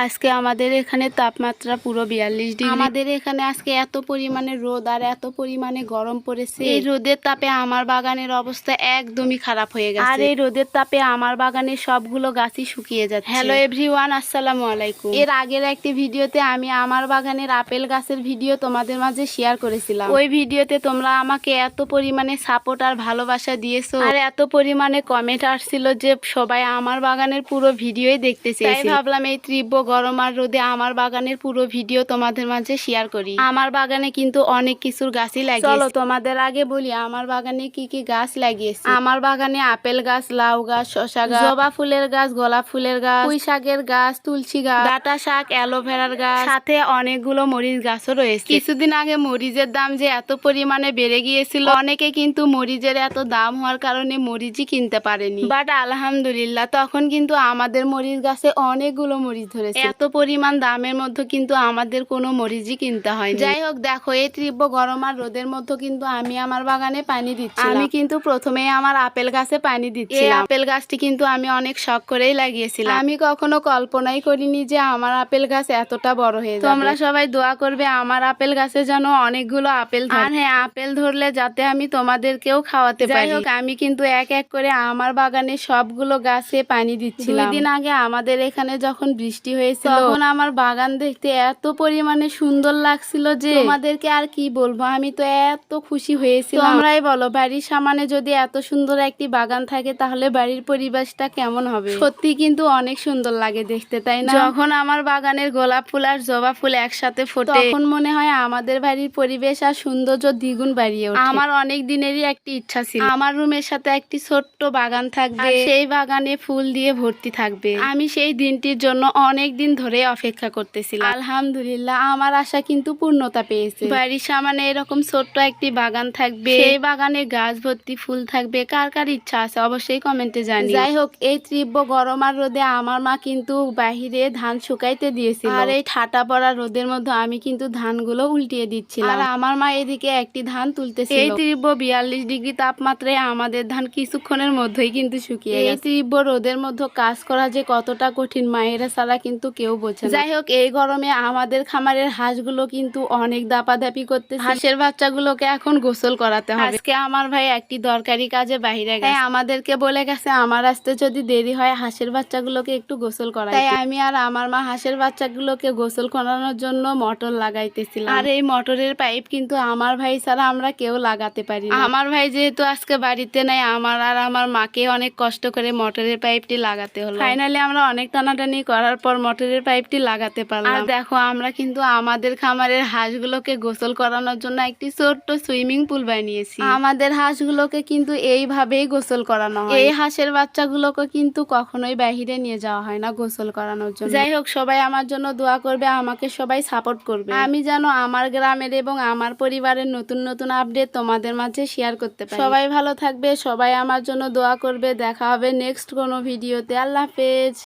আজকে আমাদের এখানে তাপমাত্রা পুরো 42 ডিগ্রি। আমাদের এখানে আজকে এত পরিমাণে রোদ আর এত পরিমাণে গরম পড়েছে। এই রোদের তাপে আমার বাগানের অবস্থা একদমই খারাপ হয়ে গেছে। আর এই রোদের তাপে আমার বাগানের সবগুলো গাছই শুকিয়ে যাচ্ছে। হ্যালো এভরিওয়ান, আসসালামু আলাইকুম। এর আগের একটি ভিডিওতে আমি আমার বাগানের আপেল গাছের ভিডিও তোমাদের মাঝে শেয়ার করেছিলাম। ওই ভিডিওতে তোমরা আমাকে এত পরিমাণে সাপোর্ট আর ভালোবাসা দিয়েছো আর এত পরিমাণে কমেন্ট আসছিল যে সবাই আমার বাগানের পুরো ভিডিওই দেখতে চেয়েছে। তাই ভাবলাম এই তীব্র গরম আর রোদে আমার বাগানের পুরো ভিডিও তোমাদের মাঝে শেয়ার করি। আমার বাগানে কিন্তু অনেক কিছুর গাছই লাগিয়েছি। চলো তোমাদের আগে বলি আমার বাগানে কি কি গাছ লাগিয়েছি। আমার বাগানে আপেল গাছ, লাউ গাছ, শসা গাছ, জবা ফুলের গাছ, গোলাপ ফুলের গাছ, পুঁই শাকের গাছ, তুলসী গাছ, ডাঁটা শাক, অ্যালোভেরার গাছ, সাথে অনেকগুলো মরিচ গাছও রয়েছে। কিছুদিন আগে মরিচের দাম যে এত পরিমাণে বেড়ে গিয়েছিল, অনেকে কিন্তু মরিচের এত দাম হওয়ার কারণে মরিচই কিনতে পারেনি। বাট আলহামদুলিল্লাহ তখন কিন্তু আমাদের মরিচ গাছে অনেকগুলো মরিচ ধরেছে। এত পরিমাণ দামের মধ্যে কিন্তু আমাদের কোনো মরিচই কিনতে হয়। যাই হোক, দেখো এই তীব্র গরম আর রোদের মধ্যে কিন্তু আমি আমার বাগানে পানি দিচ্ছি। আমি কিন্তু প্রথমে আমার আপেল গাছে পানি দিচ্ছি। আপেল গাছটি কিন্তু আমি অনেক শখ করেই লাগিয়েছিলাম। আমি কখনো কল্পনাই করিনি যে আমার আপেল গাছ এতটা বড় হয়ে যাবে। তোমরা সবাই দোয়া করবে আমার আপেল গাছে যেন অনেকগুলো আপেল ধরে। আর হ্যাঁ, আপেল ধরলে যাতে আমি তোমাদেরকেও খাওয়াতে পারি। যাই হোক, আমি কিন্তু এক এক করে আমার বাগানে সবগুলো গাছে পানি দিচ্ছি। 2 দিন আগে আমাদের এখানে যখন বৃষ্টি হয়েছিল তখন আমার বাগান দেখতে এত পরিমাণে সুন্দর লাগছিল যে তোমাদেরকে আর কি বলবো। আমি তো এত খুশি হয়েছিলাম। তোমরাই বলো, বাড়ির সামনে যদি এত সুন্দর একটি বাগান থাকে তাহলে বাড়ির পরিবেশটা কেমন হবে। সত্যি কিন্তু অনেক সুন্দর লাগে দেখতে, তাই না? যখন আমার বাগানের গোলাপ ফুল আর জবা ফুল একসাথে ফোটে তখন মনে হয় আমাদের বাড়ির পরিবেশ আর সৌন্দর্য দ্বিগুণ বাড়িয়ে ওঠে। আমার অনেক দিনেরই একটি ইচ্ছা ছিল আমার রুমের সাথে একটি ছোট্ট বাগান থাকবে, সেই বাগানে ফুল দিয়ে ভর্তি থাকবে। আমি সেই দিনটির জন্য অনেক দিন ধরে অপেক্ষা করতেছিলাম। আলহামদুলিল্লাহ আমার আশা কিন্তু পূর্ণতা পেয়েছে। বাড়ির সামনে এরকম ছোট্ট একটি বাগান থাকবে, সেই বাগানে গাছ ভর্তি ফুল থাকবে। কার কার ইচ্ছা আছে অবশ্যই কমেন্টে জানি। যাই হোক, এই তীব্র গরম আর রোদে আমার মা কিন্তু বাহিরে ধান শুকাইতে দিয়েছিল। আর এই ঠাটা পড়া রোদের মধ্যে আমি কিন্তু ধানগুলো উল্টিয়ে দিচ্ছিলাম আর আমার মা এদিকে একটি ধান তুলতেছিল। এই তীব্র 42 ডিগ্রি তাপমাত্রায় আমাদের ধান কিছুক্ষণের মধ্যেই কিন্তু শুকিয়ে গেছে। এই তীব্র রোদের মধ্যে কাজ করা যে কতটা কঠিন মায়েরা ছাড়া কিন্তু কেউ বোঝে না। যাই হোক, এই গরমে আমাদের খামারের হাঁসগুলো কিন্তু অনেক দাপাদাপি করতেছে। হাঁসের বাচ্চাগুলোকে এখন গোসল করাতে হবে। আজকে আমার ভাই একটি দরকারি কাজে বাইরে গেছে, আমাদেরকে বলে গেছে আমার আসতে যদি দেরি হয় হাঁসের বাচ্চাগুলোকে একটু গোসল করাই। তাই আমি আর আমার মা হাঁসের বাচ্চাগুলোকে গোসল করানোর জন্য মোটর লাগাইতেছিলাম। আর এই মোটরের পাইপ কিন্তু আমার ভাই ছাড়া আমরা কেউ লাগাতে পারি না। আমার ভাই যেহেতু আজকে বাড়িতে নাই, আমার আর আমার মাকে অনেক কষ্ট করে মোটরের পাইপটি লাগাতে হলো। ফাইনালি আমরা অনেক টানাটানি করার পর মোটরের পাইপটি লাগাতে পারলাম। আর দেখো, আমরা কিন্তু আমাদের খামারের হাঁসগুলোকে গোসল করানোর জন্য একটি ছোট্ট সুইমিং পুল বানিয়েছি। আমাদের হাঁসগুলোকে কিন্তু এইভাবেই গোসল করানো হয়। এই হাঁসের বাচ্চাগুলোকে কিন্তু কখনোই বাহিরে নিয়ে যাওয়া হয় না গোসল করানোর জন্য। যাই হোক, সবাই আমার জন্য দোয়া করবে, আমাকে সবাই সাপোর্ট করবে। আমি যেন আমার গ্রামের এবং আমার পরিবারের নতুন নতুন আপডেট তোমাদের মাঝে শেয়ার করতে পারি। সবাই ভালো থাকবে, সবাই আমার জন্য দোয়া করবে। দেখা হবে নেক্সট কোনো ভিডিওতে। আল্লাহ হাফেজ।